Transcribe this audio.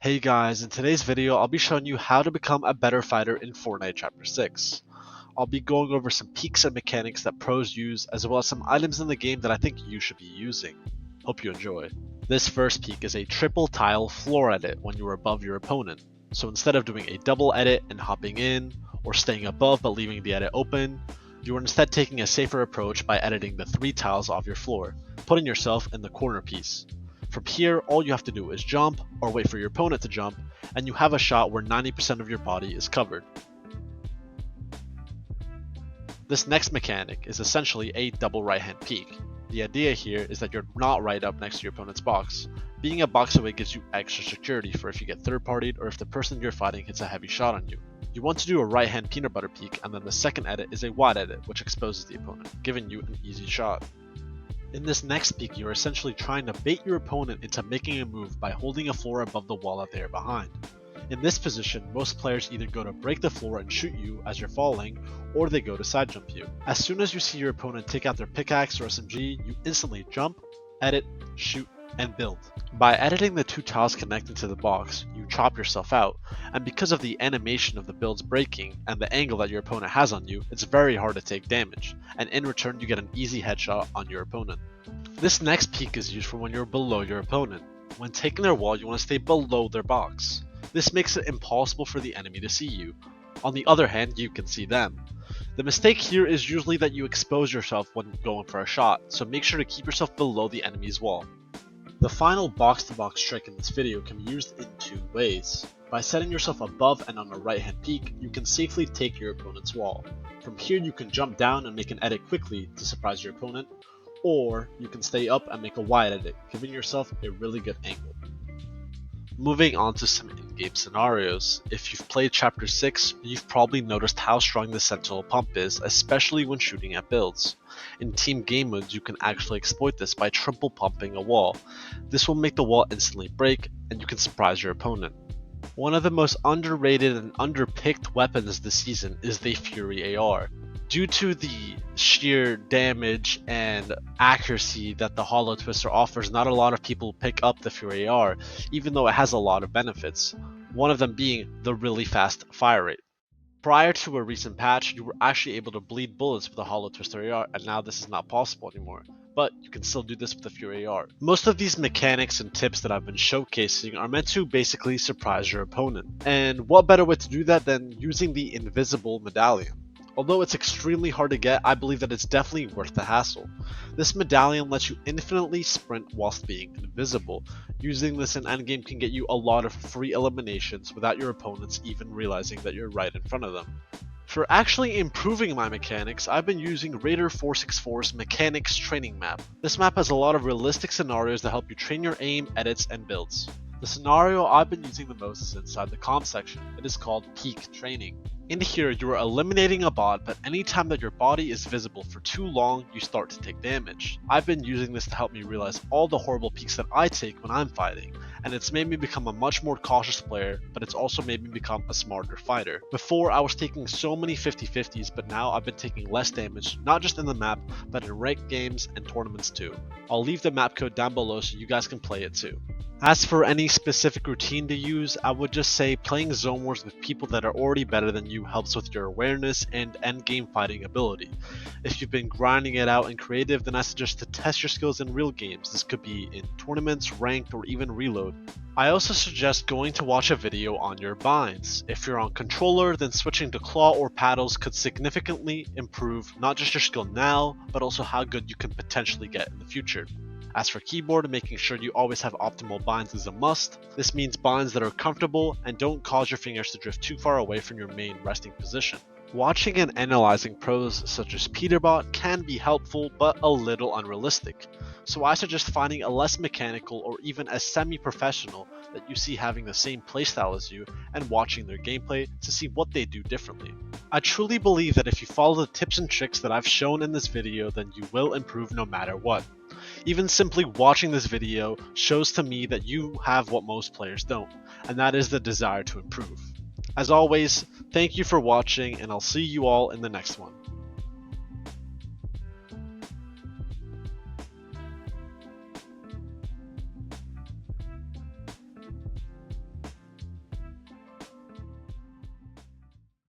Hey guys, in today's video I'll be showing you how to become a better fighter in Fortnite Chapter 6. I'll be going over some peaks and mechanics that pros use, as well as some items in the game that I think you should be using. Hope you enjoy. This first peak is a triple tile floor edit when you are above your opponent. So instead of doing a double edit and hopping in, or staying above but leaving the edit open, you are instead taking a safer approach by editing the 3 tiles off your floor, putting yourself in the corner piece. From here, all you have to do is jump, or wait for your opponent to jump, and you have a shot where 90% of your body is covered. This next mechanic is essentially a double right hand peek. The idea here is that you're not right up next to your opponent's box. Being a box away gives you extra security for if you get third partied or if the person you're fighting hits a heavy shot on you. You want to do a right hand peanut butter peek, and then the second edit is a wide edit, which exposes the opponent, giving you an easy shot. In this next peek, you're essentially trying to bait your opponent into making a move by holding a floor above the wall that they are behind. In this position, most players either go to break the floor and shoot you as you're falling, or they go to side jump you. As soon as you see your opponent take out their pickaxe or SMG, you instantly jump, edit, shoot, and build. By editing the 2 tiles connected to the box, you chop yourself out, and because of the animation of the builds breaking and the angle that your opponent has on you, it's very hard to take damage, and in return you get an easy headshot on your opponent. This next peek is used for when you're below your opponent. When taking their wall, you want to stay below their box. This makes it impossible for the enemy to see you. On the other hand, you can see them. The mistake here is usually that you expose yourself when going for a shot, so make sure to keep yourself below the enemy's wall. The final box-to-box trick in this video can be used in 2 ways. By setting yourself above and on a right hand peek, you can safely take your opponent's wall. From here you can jump down and make an edit quickly to surprise your opponent, or you can stay up and make a wide edit, giving yourself a really good angle. Moving on to some in-game scenarios. If you've played Chapter 6, you've probably noticed how strong the Sentinel pump is, especially when shooting at builds. In team game modes, you can actually exploit this by triple pumping a wall. This will make the wall instantly break, and you can surprise your opponent. One of the most underrated and underpicked weapons this season is the Fury AR. Due to the sheer damage and accuracy that the Hollow Twister offers, not a lot of people pick up the Fury AR, even though it has a lot of benefits, one of them being the really fast fire rate. Prior to a recent patch, you were actually able to bleed bullets with the Hollow Twister AR, and now this is not possible anymore, but you can still do this with the Fury AR. Most of these mechanics and tips that I've been showcasing are meant to basically surprise your opponent, and what better way to do that than using the Invisible Medallion. Although it's extremely hard to get, I believe that it's definitely worth the hassle. This medallion lets you infinitely sprint whilst being invisible. Using this in endgame can get you a lot of free eliminations without your opponents even realizing that you're right in front of them. For actually improving my mechanics, I've been using Raider 464's Mechanics Training Map. This map has a lot of realistic scenarios that help you train your aim, edits, and builds. The scenario I've been using the most is inside the comp section. It is called Peak Training. In here, you are eliminating a bot, but anytime that your body is visible for too long, you start to take damage. I've been using this to help me realize all the horrible peaks that I take when I'm fighting, and it's made me become a much more cautious player, but it's also made me become a smarter fighter. Before, I was taking so many 50-50s, but now I've been taking less damage, not just in the map, but in ranked games and tournaments too. I'll leave the map code down below so you guys can play it too. As for any specific routine to use, I would just say playing Zone Wars with people that are already better than you helps with your awareness and endgame fighting ability. If you've been grinding it out in creative, then I suggest to test your skills in real games. This could be in tournaments, ranked, or even reload. I also suggest going to watch a video on your binds. If you're on controller, then switching to claw or paddles could significantly improve not just your skill now, but also how good you can potentially get in the future. As for keyboard, making sure you always have optimal binds is a must. This means binds that are comfortable and don't cause your fingers to drift too far away from your main resting position. Watching and analyzing pros such as Peterbot can be helpful but a little unrealistic, so I suggest finding a less mechanical or even a semi-professional that you see having the same playstyle as you and watching their gameplay to see what they do differently. I truly believe that if you follow the tips and tricks that I've shown in this video, then you will improve no matter what. Even simply watching this video shows to me that you have what most players don't, and that is the desire to improve. As always, thank you for watching, and I'll see you all in the next one.